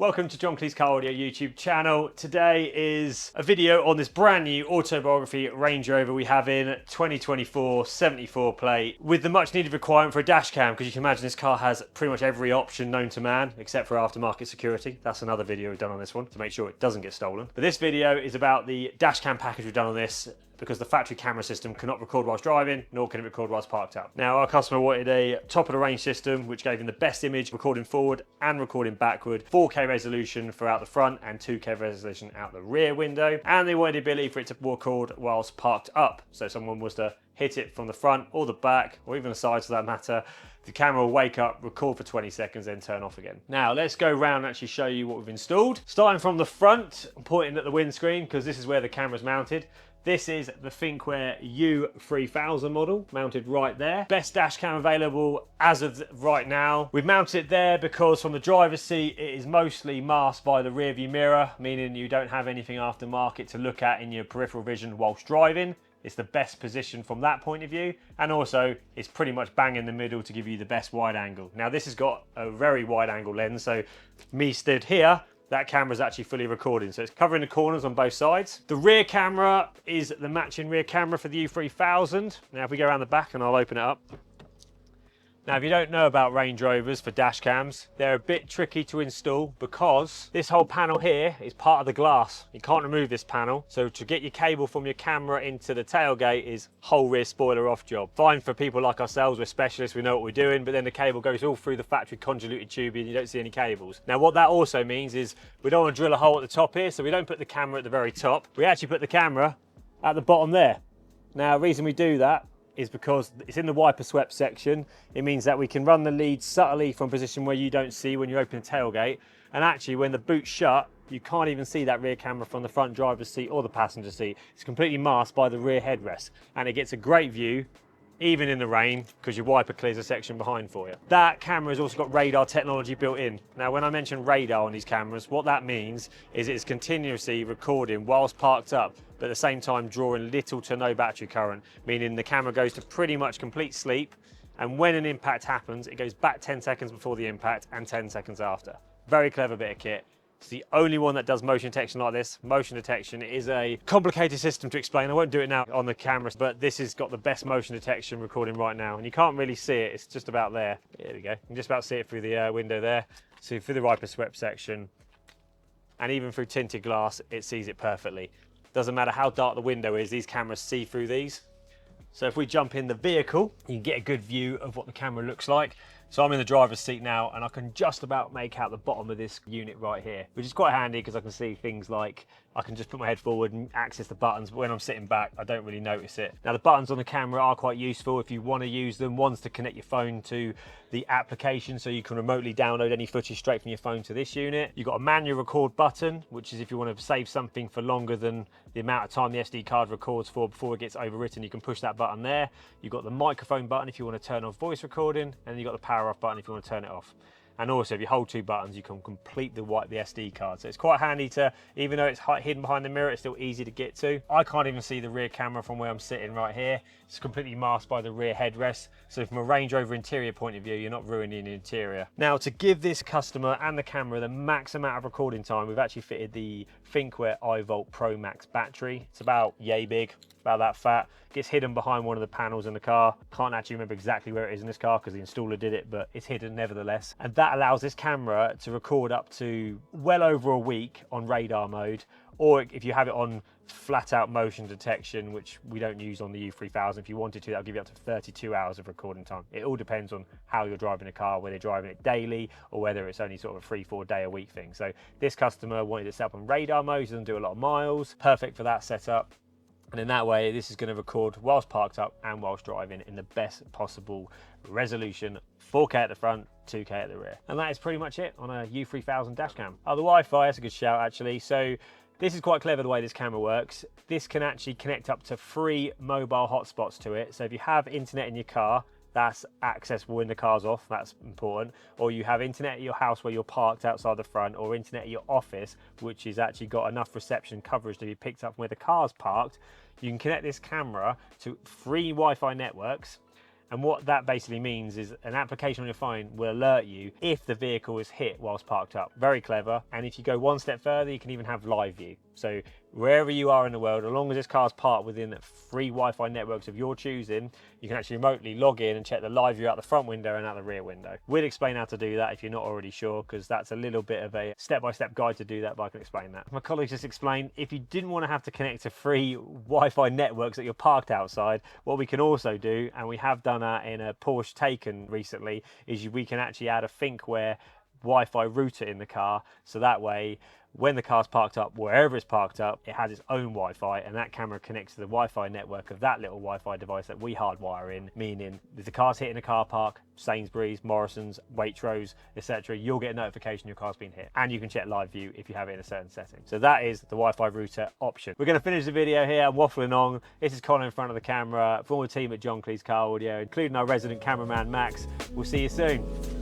Welcome to John Kleis Car Audio YouTube channel. Today is a video on this brand new autobiography Range Rover we have in 2024 74 plate with the much needed requirement for a dash cam, because you can imagine this car has pretty much every option known to man except for aftermarket security. That's another video we've done on this one to make sure it doesn't get stolen. But this video is about the dash cam package we've done on this, because the factory camera system cannot record whilst driving, nor can it record whilst parked up. Now, our customer wanted a top of the range system, which gave him the best image, recording forward and recording backward, 4K resolution throughout the front and 2K resolution out the rear window. And they wanted the ability for it to record whilst parked up. So if someone was to hit it from the front or the back, or even the sides for that matter, the camera will wake up, record for 20 seconds, then turn off again. Now, let's go around and actually show you what we've installed. Starting from the front, I'm pointing at the windscreen because this is where the camera's mounted. This is the Thinkware U3000 model, mounted right there. Best dash cam available as of right now. We've mounted it there because from the driver's seat, it is mostly masked by the rear view mirror, meaning you don't have anything aftermarket to look at in your peripheral vision whilst driving. It's the best position from that point of view. And also, it's pretty much bang in the middle to give you the best wide angle. Now, this has got a very wide angle lens, so me stood here, that camera is actually fully recording, so it's covering the corners on both sides. The rear camera is the matching rear camera for the U3000. Now, if we go around the back and I'll open it up. Now, if you don't know about Range Rovers for dash cams, they're a bit tricky to install because this whole panel here is part of the glass. You can't remove this panel. So to get your cable from your camera into the tailgate is whole rear spoiler off job. Fine for people like ourselves, we're specialists, we know what we're doing, but then the cable goes all through the factory convoluted tubing and you don't see any cables. Now, what that also means is we don't want to drill a hole at the top here, so we don't put the camera at the very top. We actually put the camera at the bottom there. Now, the reason we do that is because it's in the wiper swept section. It means that we can run the lead subtly from a position where you don't see when you open the tailgate. And actually, when the boot's shut, you can't even see that rear camera from the front driver's seat or the passenger seat. It's completely masked by the rear headrest. And it gets a great view, even in the rain, because your wiper clears a section behind for you. That camera has also got radar technology built in. Now, when I mention radar on these cameras, what that means is it's continuously recording whilst parked up, but at the same time drawing little to no battery current, meaning the camera goes to pretty much complete sleep, and when an impact happens, it goes back 10 seconds before the impact and 10 seconds after. Very clever bit of kit. It's the only one that does motion detection like this. Motion detection is a complicated system to explain. I won't do it now on the camera, but this has got the best motion detection recording right now, and you can't really see it. It's just about there. There we go. You can just about see it through the window there. So through the wiper swept section, and even through tinted glass, it sees it perfectly. Doesn't matter how dark the window is, these cameras see through these. So if we jump in the vehicle, you can get a good view of what the camera looks like. So I'm in the driver's seat now, and I can just about make out the bottom of this unit right here, which is quite handy because I can see things like I can just put my head forward and access the buttons, but when I'm sitting back, I don't really notice it. Now, the buttons on the camera are quite useful if you want to use them. One's to connect your phone to the application, so you can remotely download any footage straight from your phone to this unit. You've got a manual record button, which is if you want to save something for longer than the amount of time the SD card records for before it gets overwritten, you can push that button there. You've got the microphone button if you want to turn off voice recording, and then you've got the power off button if you want to turn it off. And also, if you hold two buttons, you can completely wipe the SD card. So it's quite handy to, even though it's hidden behind the mirror, it's still easy to get to. I can't even see the rear camera from where I'm sitting right here. It's completely masked by the rear headrest. So from a Range Rover interior point of view, you're not ruining the interior. Now, to give this customer and the camera the max amount of recording time, we've actually fitted the Thinkware iVolt Pro Max battery. It's about yay big, about that fat. Gets hidden behind one of the panels in the car. Can't actually remember exactly where it is in this car because the installer did it, but it's hidden nevertheless. And that allows this camera to record up to well over a week on radar mode, or if you have it on flat out motion detection, which we don't use on the U3000. If you wanted to, that'll give you up to 32 hours of recording time. It all depends on how you're driving the car, whether you're driving it daily or whether it's only sort of a 3-4 day a week thing. So this customer wanted to set up on radar mode, so doesn't do a lot of miles. Perfect for that setup. And in that way, this is going to record whilst parked up and whilst driving in the best possible resolution, 4K at the front, 2K at the rear. And that is pretty much it on a U3000 dash cam. Oh, the Wi-Fi, that's a good shout actually. So this is quite clever the way this camera works. This can actually connect up to 3 mobile hotspots to it. So if you have internet in your car, that's accessible when the car's off, that's important. Or you have internet at your house where you're parked outside the front, or internet at your office, which has actually got enough reception coverage to be picked up from where the car's parked. You can connect this camera to 3 Wi-Fi networks, And what that basically means is an application on your phone will alert you if the vehicle is hit whilst parked up. Very clever. And if you go one step further, you can even have live view. So wherever you are in the world, as long as this car's parked within free Wi-Fi networks of your choosing, you can actually remotely log in and check the live view out the front window and out the rear window. We'll explain how to do that if you're not already sure, because that's a little bit of a step-by-step guide to do that, but I can explain that. My colleagues just explained, if you didn't want to have to connect to free Wi-Fi networks that you're parked outside, what we can also do, and we have done that in a Porsche Taycan recently, is we can actually add a Thinkware Wi-Fi router in the car, so that way when the car's parked up, wherever it's parked up, it has its own Wi-Fi, and that camera connects to the Wi-Fi network of that little Wi-Fi device that we hardwire in, meaning if the car's hitting a car park, Sainsbury's, Morrison's, Waitrose, etc., you'll get a notification your car's been hit, and you can check live view if you have it in a certain setting. So that is the Wi-Fi router option. We're going to finish the video here. I'm waffling on. This is Colin in front of the camera from all the team at John Kleis Car Audio, including our resident cameraman Max. We'll see you soon.